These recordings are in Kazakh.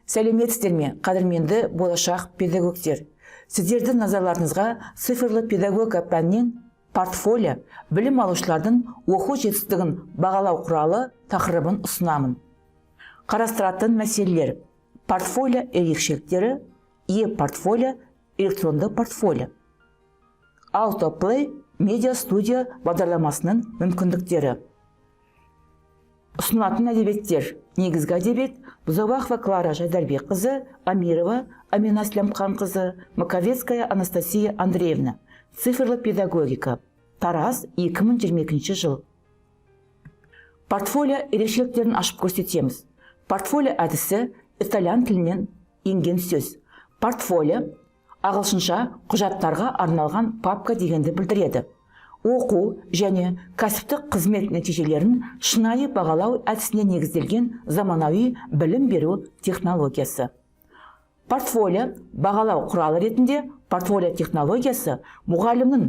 Сәлеметсіздер ме, қадірменді болашақ педагогтер. Сіздердің назарларыңызға цифрлы педагогика пәнінен портфолио білім алушылардың оқу жетістігін бағалау құралы тақырыбын ұсынамын. Қарастыратын мәселелер: портфолио ерекшеліктері, e-портфолио, электронды портфолио. Autoplay медиа студия бағдарламасының мүмкіндіктері. Ұсынылатын әдебиеттер: негізгі әдебиет Бұзаубақова Клара Жайдарбекқызы, Амирова Амина Слямханқызы, Маковецкая Анастасия Андреевна. Цифрлы педагогика. Тараз, 2022 жыл. Портфолио ерекшеліктерін ашып көрсетеміз. Портфолио әдісі итальян тілінен енген сөз. Портфолио ағылшынша құжаттарға арналған папка дегенді білдіреді. Оқу және кәсіптік қызмет нәтижелерін шынайы бағалау әдісіне негізделген заманауи білім беру технологиясы. Портфолио бағалау құралы ретінде портфолио технологиясы мұғалімнің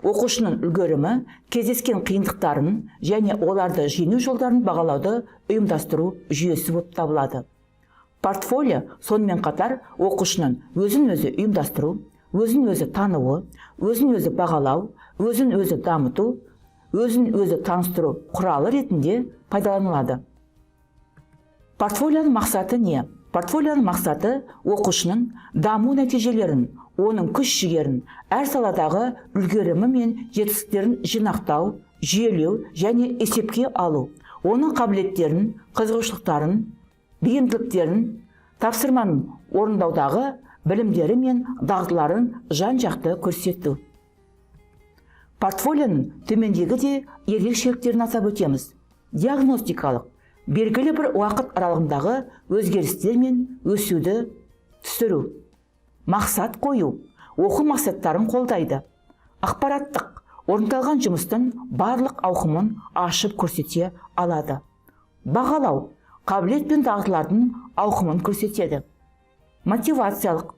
оқушының үлгерімі, кездескен қиындықтарын және оларды жеңу жолдарын бағалауды ұйымдастыру жүйесі болып табылады. Портфолио сонымен қатар оқушының өзін-өзі ұйымдастыру, өзін-өзі тануы, өзін-өзі бағалау, өзін-өзі дамыту, өзін-өзі таныстыру құралы ретінде пайдаланылады. Портфолионың мақсаты не? Портфолионың мақсаты оқушының даму нәтижелерін, оның күш-жігерін, әр саладағы үлгерімі мен жетістіктерін жинақтау, жүйелеу және есепке алу, оның қабілеттерін, қызығушылықтарын, бейімділіктерін, тапсырманың орындаудағы білімдері мен дағдыларын жан-жақты көрсету. Портфолионың төмендегідей ерекшеліктерін атап өтеміз. Диагностикалық, белгілі бір уақыт аралығындағы өзгерістер мен өсуді түсіру. Мақсат қою, оқу мақсаттарын қолдайды. Ақпараттық, орындалған жұмыстың барлық ауқымын ашып көрсете алады. Бағалау, қабілет пен дағдылардың ауқымын көрсетеді. Мотивациялық,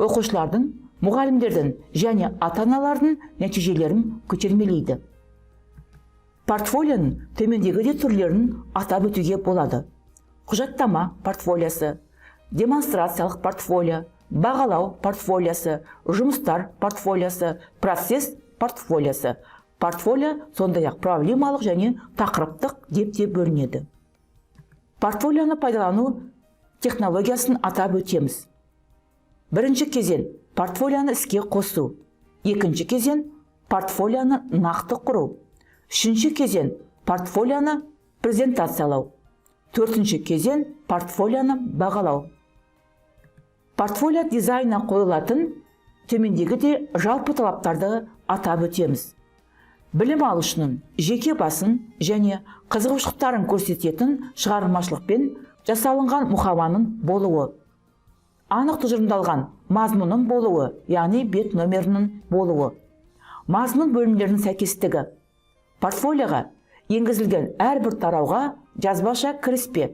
оқушылардың, мұғалімдердің және ата-аналардың нәтижелерін көтермелейді. Портфолионың төмендегідей түрлерін атап өтуге болады. Құжаттама портфолиосы, демонстрациялық портфолио, бағалау портфолиосы, жұмыстар портфолиосы, процесс портфолиосы. Портфолио сондай-ақ проблемалық және тақырыптық деп те бөлінеді. Портфолионы пайдалану технологиясын атап өтеміз. Бірінші кезең портфолионы іске қосу. Екінші кезең портфолионы нақты құру. Үшінші кезең портфолионы презентациялау. Төртінші кезең портфолионы бағалау. Портфолио дизайнына қойылатын төмендегідей жалпы талаптарды атап өтеміз. Білім алушының жеке басын және қызығушылықтарын көрсететін шығармашылықпен жасалынған мұқабаның болуы. Анық тұжырымдалған мазмұнның болуы, яғни бет номерінің болуы. Мазмұн бөлімдерінің сәйкестігі. Портфолиоға енгізілген әрбір тарауға жазбаша кіріспе.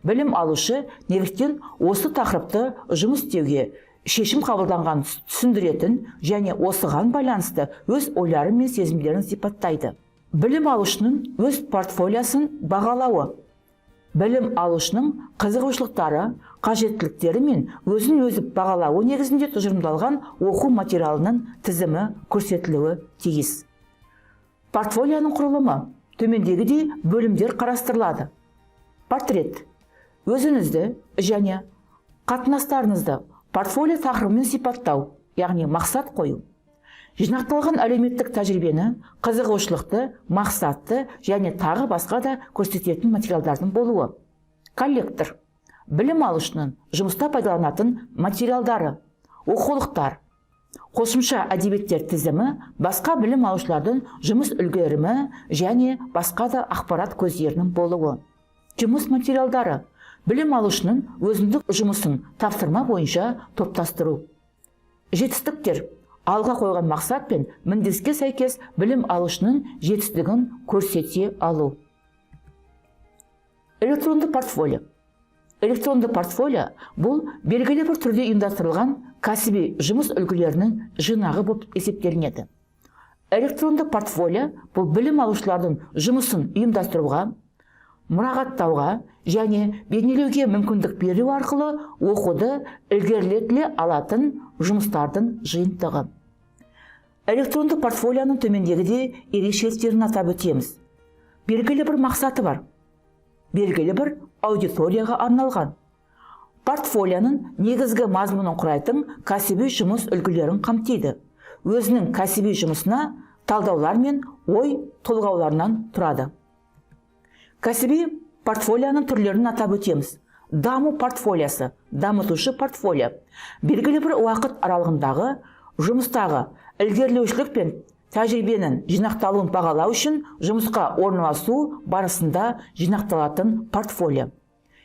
Білім алушы неліктен осы тақырыпты жұмыс істеуге, шешім қабылданған түсіндіретін және осыған байланысты өз ойлары мен сезімдерін сипаттайды. Білім алушының өз портфолиосын бағалауы. Білім алушының қызығушылықтары, қажеттіліктері мен өзін-өзі бағалауы негізінде тұжырымдалған оқу материалының тізімі көрсетілуі тиіс. Портфолионың құрылымы. Төмендегідей бөлімдер қарастырылады. Портрет. Өзіңізді және қатынастарыңызды портфолио тақырыбымен сипаттау, яғни мақсат қою. Жинақталған әлеуметтік тәжірибені, қызығушылықты, мақсатты және тағы басқа да көрсететін материалдардың болуы. Коллектор. Білім алушының жұмыста пайдаланатын материалдары, оқулықтар, қосымша әдебиеттер тізімі, басқа білім алушылардың жұмыс үлгерімі және басқа да ақпарат көздерінің болуы. Жұмыс материалдары. Білім алушының өзіндік жұмысын тапсырма бойынша топтастыру. Жетістіктер. Алға қойған мақсат пен міндетке сәйкес білім алушының жетістігін көрсете алу. Электронды портфолио. Электронды портфолио бұл белгілі бір түрде ұйымдастырылған кәсіби жұмыс үлгілерінің жинағы болып есептелінеді. Электронды портфолио бұл білім алушылардың жұмысын ұйымдастыруға, мұрағаттауға және бейнелеуге мүмкіндік беру арқылы оқуды ілгерілете алатын жұмыстардың жиынтығы. Электронды портфолияның төмендегідей ерекшеліктерін атап өтеміз. Белгілі бір мақсаты бар. Белгілі бір аудиторияға арналған. Портфолияның негізгі мазмұнын құрайтын кәсіби жұмыс үлгілерін қамтиды. Өзінің кәсіби жұмысына талдаулар мен ой толғауларынан тұрады. Кәсіби портфолияның түрлерін атап өтеміз. Даму портфолиясы, дамытушы портфолио. Белгілі бір уақыт аралығындағы жұмыстағы ілгерілеушілік пен тәжірибенің жинақталуын бағалау үшін жұмысқа орналасу барысында жинақталатын портфолио.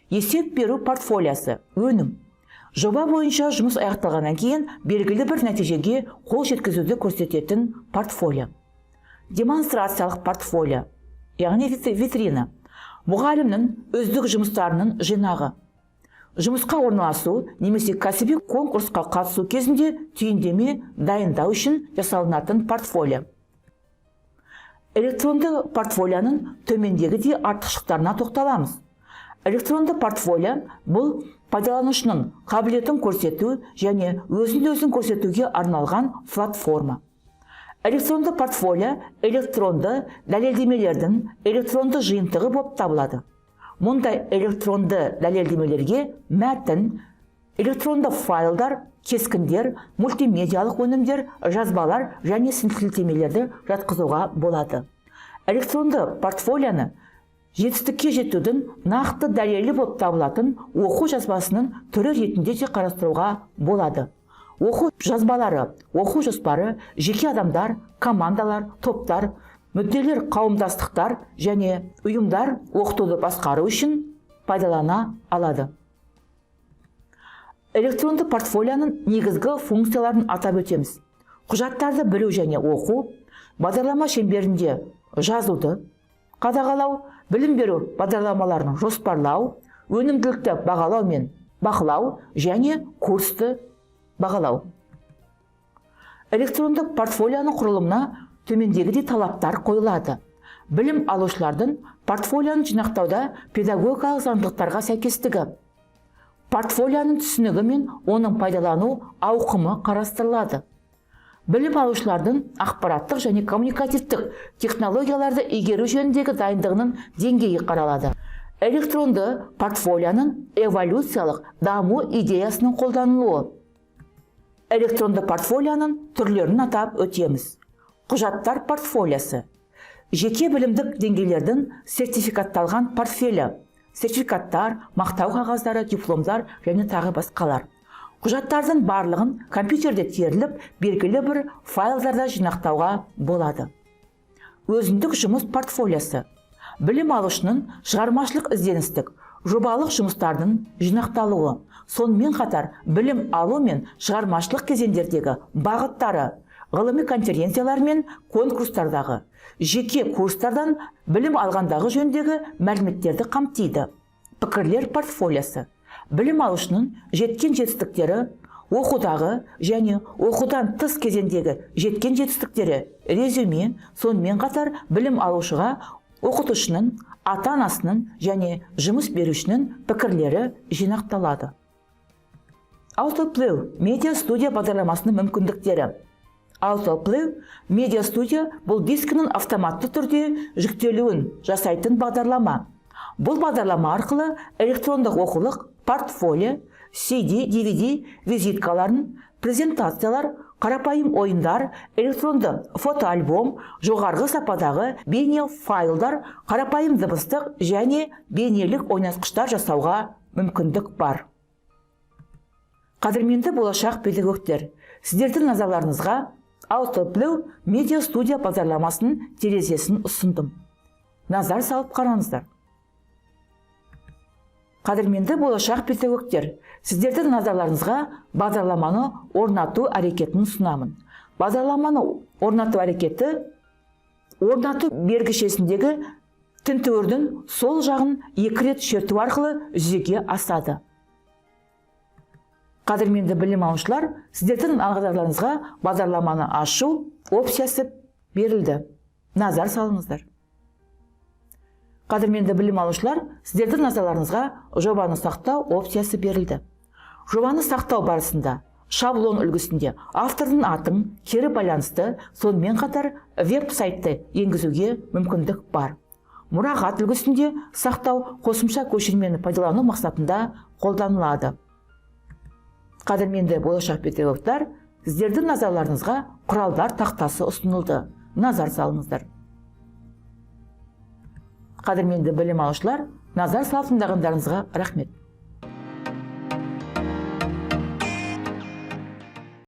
Есеп беру портфолиясы, өнім. Жоба бойынша жұмыс аяқталғаннан кейін белгілі бір нәтижеге қол жеткізуді көрсететін портфолио. Демонстрациялық портфолио, яғни витрина. Мұғалімнің өздік жұмыстарының жинағы. Жұмысқа орналасу немесе кәсіби конкурсқа қатысу кезінде түйіндеме дайындау үшін жасалынатын портфолио. Электронды портфолияның төмендегідей артықшылықтарына тоқталамыз. Электронды портфолио бұл пайдаланушының қабілетін көрсету және өзін-өзін көрсетуге арналған платформа. Электронды портфолио электронды дәлелдемелердің электронды жиынтығы болып табылады. Мұндай электронды дәлелдемелерге мәтін, электронды файлдар, кескіндер, мультимедиалық өнімдер, жазбалар және сілтемелерді жатқызуға болады. Электронды портфолияны жетістікке жетудің нақты дәлелі болып табылатын оқу жазбасының түрі ретінде де қарастыруға болады. Оқу жазбалары, оқу жоспары, жеке адамдар, командалар, топтар, мүдделер қауымдастықтар және ұйымдар оқытуды басқару үшін пайдалана алады. Электронды портфолияның негізгі функцияларын атап өтеміз. Құжаттарды білу және оқу, бағдарлама шеңберінде жазуды қадағалау, білім беру бағдарламаларын жоспарлау, өнімділікті бағалау мен бақылау және курсты бағалау. Электронды портфолияның құрылымына төмендегідей талаптар қойылады. Білім алушылардың портфолияны жинақтауда педагогикалық заңдылықтарға сәйкестігі. Портфолияның түсінігі мен оның пайдалану ауқымы қарастырылады. Білім алушылардың ақпараттық және коммуникативтік технологияларды игеру жөніндегі дайындығының деңгейі қаралады. Электронды портфолияның эволюциялық даму идеясының қолданылуы. Электронды портфолияның түрлерін атап өтеміз. Құжаттар портфолиясы. Жеке білімдік деңгейлердің сертификатталған портфелі. Сертификаттар, мақтау қағаздары, дипломдар және тағы басқалар. Құжаттардың барлығын компьютерде теріліп, белгілі бір файлдарда жинақтауға болады. Өзіндік жұмыс портфолиясы. Білім алушының шығармашылық ізденістік, жобалық жұмыстардың жинақталуы, сонымен қатар білім алу мен шығармашылық кезеңдердегі бағыттары, ғылыми конференциялар мен конкурстардағы, жеке курстардан білім алғандағы жөндегі мәліметтерді қамтиды. Пікірлер портфолиясы. Білім алушының жеткен жетістіктері, оқудағы және оқудан тыс кезеңдегі жеткен жетістіктері, резюме, сонымен қатар білім алушыға оқытушының, ата-анасының және жұмыс берушінің пікірлері жинақталады. Autoplay медиа студия бағдарламасының мүмкіндіктері. Autoplay медиа студия бұл дискінің автоматты түрде жүктелуін жасайтын бағдарлама. Бұл бағдарлама арқылы электрондық оқулық, портфолио, CD, DVD, визиткаларын, презентациялар, қарапайым ойындар, электронды фотоальбом, жоғарғы сападағы бейне файлдар, қарапайым дыбыстық және бейнелік ойнатқыштар жасауға мүмкіндік бар. Қадірменді болашақ педагогтер, сіздердің назарларыңызға Autoplay медиа студия бағдарламасының терезесін ұсындым. Назар салып қараңыздар. Қадірменді болашақ педагогтер, сіздердің назарларыңызға бағдарламаны орнату әрекетін ұсынамын. Бағдарламаны орнату әрекеті орнату бергішесіндегі тінтуірдің сол жағын 2 рет шерту арқылы жүзеге асады. Қадірменді білім алушылар, сіздердің назарларыңызға бағдарламаны ашу опциясы берілді. Назар салыңыздар. Қадірменді білім алушылар, сіздердің назарларыңызға жобаны сақтау опциясы берілді. Жобаны сақтау барысында шаблон үлгісінде автордың атын кері байланысты, сонымен қатар веб-сайтты енгізуге мүмкіндік бар. Мұрағат үлгісінде сақтау қосымша көшірмені пайдалану мақсатында қолданылады. Қадірменді болашақ педагогтар, сіздердің назарларыңызға құралдар тақтасы ұсынылды. Назар салыңыздар. Қадірменді білім алушылар, назар салып тыңдағандарыңызға рахмет.